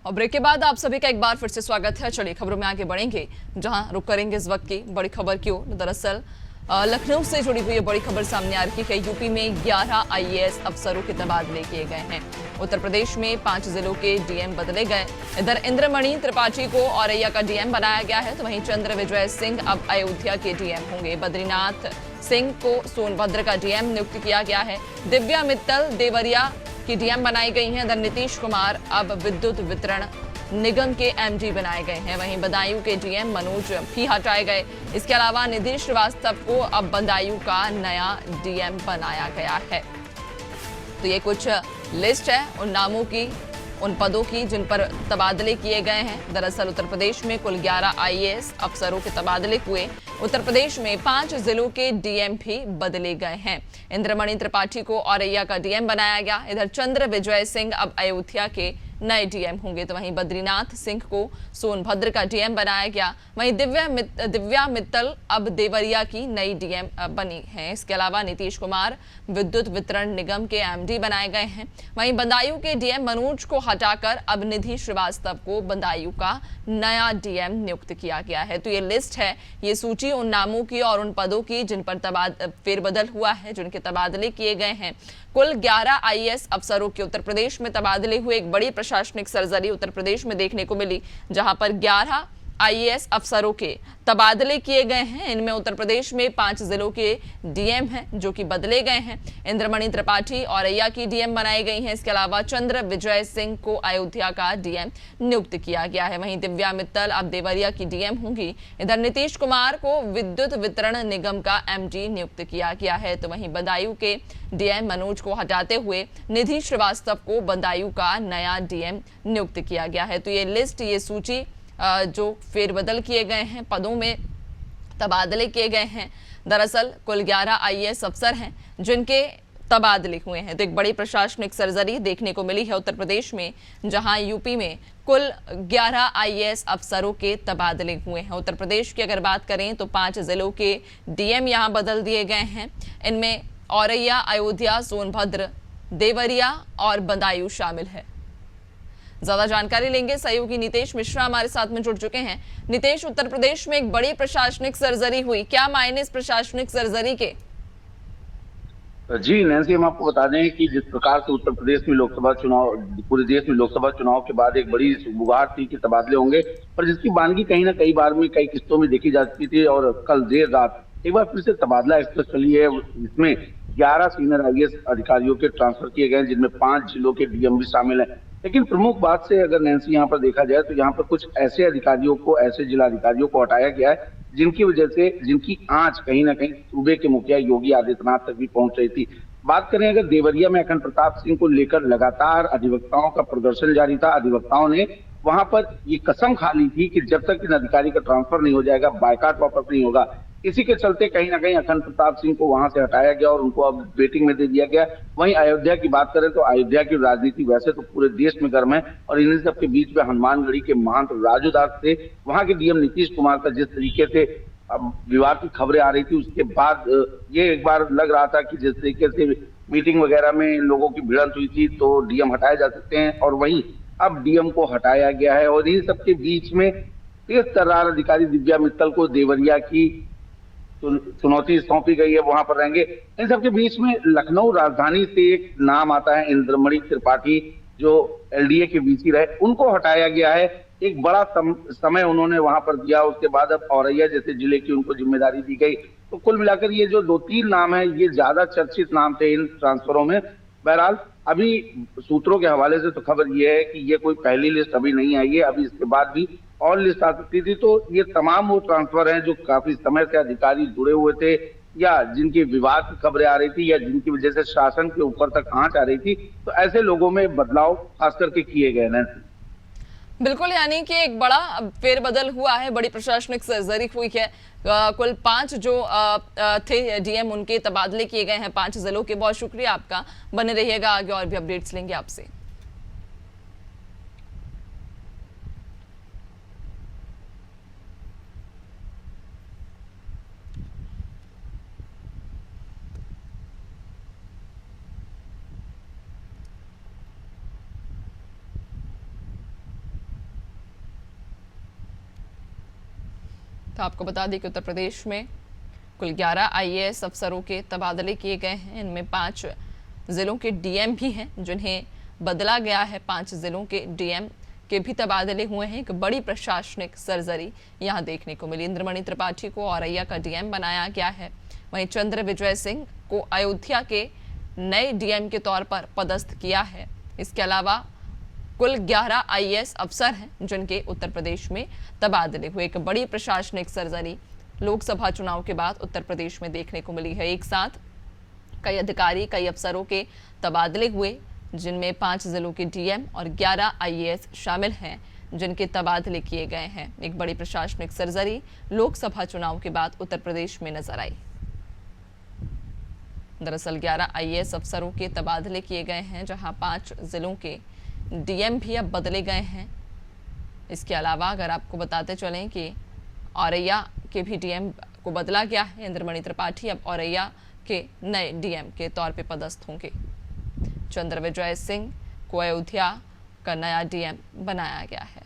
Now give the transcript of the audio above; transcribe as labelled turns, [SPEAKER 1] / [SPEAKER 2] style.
[SPEAKER 1] और ब्रेक के बाद आप सभी का एक बार फिर से स्वागत है। चलिए खबरों में आगे बढ़ेंगे, जहां रुक करेंगे इस वक्त की बड़ी खबर की ओर। दरअसल लखनऊ से जुड़ी हुई बड़ी खबर सामने आ रही है। यूपी में 11 आईएएस अफसरों के तबादले किए गए हैं। उत्तर प्रदेश में 5 जिलों के डीएम बदले गए। इधर इंद्रमणि त्रिपाठी को औरैया का डीएम बनाया गया है, तो वहीं चंद्र विजय सिंह अब अयोध्या के डीएम होंगे। बद्रीनाथ सिंह को सोनभद्र का डीएम नियुक्त किया गया है। दिव्या मित्तल देवरिया की डीएम बनाई गई हैं। इधर नीतीश कुमार अब विद्युत वितरण निगम के एमडी बनाए गए हैं। वहीं बदायूं के डीएम मनोज भी हटाए गए। इसके अलावा निधि श्रीवास्तव को अब बदायूं का नया डीएम बनाया गया है। तो ये कुछ लिस्ट है उन नामों की, उन पदों की जिन पर तबादले किए गए हैं। दरअसल उत्तर प्रदेश में कुल 11 आईएएस अफसरों के तबादले हुए। उत्तर प्रदेश में 5 जिलों के डीएम भी बदले गए हैं। इंद्रमणि त्रिपाठी को औरैया का डीएम बनाया गया। इधर चंद्र विजय सिंह अब अयोध्या के नए डीएम होंगे, तो वहीं बद्रीनाथ सिंह को सोनभद्र का डीएम बनाया गया। वहीं दिव्या मित्तल अब देवरिया की नई डीएम बनी है। इसके अलावा नीतीश कुमार विद्युत वितरण निगम के एमडी बनाए गए हैं। वहीं बदायूं के डीएम मनोज को हटाकर अब निधि श्रीवास्तव को बदायूं का नया डीएम नियुक्त किया गया है। तो ये लिस्ट है, ये सूची उन नामों की और उन पदों की जिन पर फेरबदल हुआ है, जिनके तबादले किए गए हैं। कुल 11 आईएएस अफसरों के उत्तर प्रदेश में तबादले हुए। एक बड़ी प्रशासनिक सर्जरी उत्तर प्रदेश में देखने को मिली, जहां पर 11 आईएएस अफसरों के तबादले किए गए हैं। इनमें उत्तर प्रदेश में 5 जिलों के डीएम हैं जो कि बदले गए हैं। इंद्रमणि त्रिपाठी औरैया की डीएम बनाई गई हैं। इसके अलावा चंद्र विजय सिंह को अयोध्या का डीएम नियुक्त किया गया है। वहीं दिव्या मित्तल अब देवरिया की डीएम होंगी। इधर नीतीश कुमार को विद्युत वितरण निगम का एमडी नियुक्त किया गया है। तो वहीं बदायूं के डीएम मनोज को हटाते हुए निधि श्रीवास्तव को बदायूं का नया डीएम नियुक्त किया गया है। तो ये लिस्ट, ये सूची जो फेरबदल किए गए हैं, पदों में तबादले किए गए हैं। दरअसल कुल 11 आईएएस अफसर हैं जिनके तबादले हुए हैं। तो एक बड़ी प्रशासनिक सर्जरी देखने को मिली है उत्तर प्रदेश में, जहां यूपी में कुल 11 आईएएस अफसरों के तबादले हुए हैं। उत्तर प्रदेश की अगर बात करें तो 5 जिलों के डीएम यहां बदल दिए गए हैं। इनमें औरैया, अयोध्या, सोनभद्र, देवरिया और बदायूं शामिल है। ज्यादा जानकारी लेंगे, सहयोगी नितेश मिश्रा हमारे साथ में जुड़ चुके हैं। नितेश, उत्तर प्रदेश में एक बड़ी प्रशासनिक सर्जरी हुई, क्या मायने इस प्रशासनिक सर्जरी के?
[SPEAKER 2] जी नैन्सी, हम आपको बता दें कि जिस प्रकार से उत्तर प्रदेश में लोकसभा चुनाव, पूरे देश में लोकसभा चुनाव के बाद एक बड़ी गुहार थी कि तबादले होंगे, और जिसकी बानगी कहीं ना कई बार में कई किस्तों में देखी जा चुकी थी। और कल देर रात एक बार फिर से तबादला एक्सप्रेस चली है। इसमें 11 सीनियर आईएएस अधिकारियों के ट्रांसफर किए गए, जिनमें 5 जिलों के डीएम भी शामिल हैं। लेकिन प्रमुख बात से अगर नैन्सी यहाँ पर देखा जाए तो यहाँ पर कुछ ऐसे अधिकारियों को, ऐसे जिलाधिकारियों को हटाया गया है जिनकी वजह से, जिनकी आंच कहीं ना कहीं सूबे के मुखिया योगी आदित्यनाथ तक भी पहुंच रही थी। बात करें अगर देवरिया में अखंड प्रताप सिंह को लेकर लगातार अधिवक्ताओं का प्रदर्शन जारी था। अधिवक्ताओं ने वहां पर ये कसम खा ली थी कि जब तक इन अधिकारी का ट्रांसफर नहीं हो जाएगा, बायकाट वापस नहीं होगा। इसी के चलते कहीं ना कहीं अखंड प्रताप सिंह को वहां से हटाया गया और उनको अब वेटिंग में दे दिया गया। वहीं अयोध्या की बात करें तो अयोध्या की राजनीति वैसे तो पूरे देश में गर्म है, और इन्हीं सब के बीच में हनुमानगढ़ी के महंत राजू दास थे। वहां के डीएम नीतीश कुमार का जिस तरीके से अब विवाद की खबरें आ रही थी, उसके बाद ये एक बार लग रहा था कि जिस तरीके से मीटिंग वगैरह में लोगों की भिड़ंत हुई थी तो डीएम हटाए जा सकते हैं, और वहीं अब डीएम को हटाया गया है। और इन सबके बीच में तेज तर्रार अधिकारी दिव्या मित्तल को देवरिया की चुनौती सौंपी गई है, वहां पर रहेंगे। इन सबके बीच में लखनऊ राजधानी से एक नाम आता है, इंद्रमणि त्रिपाठी, जो एलडीए के वीसी रहे, उनको हटाया गया है। एक बड़ा समय उन्होंने वहां पर दिया। उसके बाद अब औरैया जैसे जिले की उनको जिम्मेदारी दी गई। तो कुल मिलाकर ये जो 2-3 नाम है, ये ज्यादा चर्चित नाम थे इन ट्रांसफरों में। बहरहाल अभी सूत्रों के हवाले से तो खबर ये है कि ये कोई पहली लिस्ट अभी नहीं आई है, अभी इसके बाद भी और लिस्ट आ सकती थी। तो ये तमाम वो ट्रांसफर हैं जो काफी समय से अधिकारी जुड़े हुए थे, या जिनकी विवाद की खबरें आ रही थी, या जिनकी वजह से शासन के ऊपर तक आंच आ रही थी। तो ऐसे लोगों में बदलाव खास करके किए गए हैं।
[SPEAKER 1] बिल्कुल, यानी कि एक बड़ा फेरबदल हुआ है, बड़ी प्रशासनिक सर्जरी हुई है। कुल 5 जो थे डीएम, उनके तबादले किए गए हैं 5 जिलों के। बहुत शुक्रिया आपका, बने रहिएगा, आगे और भी अपडेट्स लेंगे आपसे। तो आपको बता दें कि उत्तर प्रदेश में कुल 11 आईएएस अफसरों के तबादले किए गए हैं। इनमें 5 जिलों के डीएम भी हैं जिन्हें बदला गया है। 5 जिलों के डीएम के भी तबादले हुए हैं। एक बड़ी प्रशासनिक सर्जरी यहां देखने को मिली। इंद्रमणि त्रिपाठी को औरैया का डीएम बनाया गया है। वहीं चंद्र विजय सिंह को अयोध्या के नए डीएम के तौर पर पदस्थ किया है। इसके अलावा कुल 11 आईएएस अफसर हैं जिनके उत्तर प्रदेश में तबादले हुए। एक बड़ी प्रशासनिक सर्जरी लोकसभा चुनाव के बाद उत्तर प्रदेश में देखने को मिली है। एक साथ कई अधिकारी, कई अफसरों के तबादले हुए, जिनमें 5 जिलों के डीएम और 11 आईएएस शामिल हैं जिनके तबादले किए गए हैं। एक बड़ी प्रशासनिक सर्जरी लोकसभा चुनाव के बाद उत्तर प्रदेश में नजर आई। दरअसल 11 आईएएस अफसरों के तबादले किए गए हैं, जहां 5 जिलों के डीएम भी अब बदले गए हैं। इसके अलावा अगर आपको बताते चलें कि औरैया के भी डीएम को बदला गया है। इंद्रमणि त्रिपाठी अब औरैया के नए डीएम के तौर पे पदस्थ होंगे। चंद्र विजय सिंह को अयोध्या का नया डीएम बनाया गया है।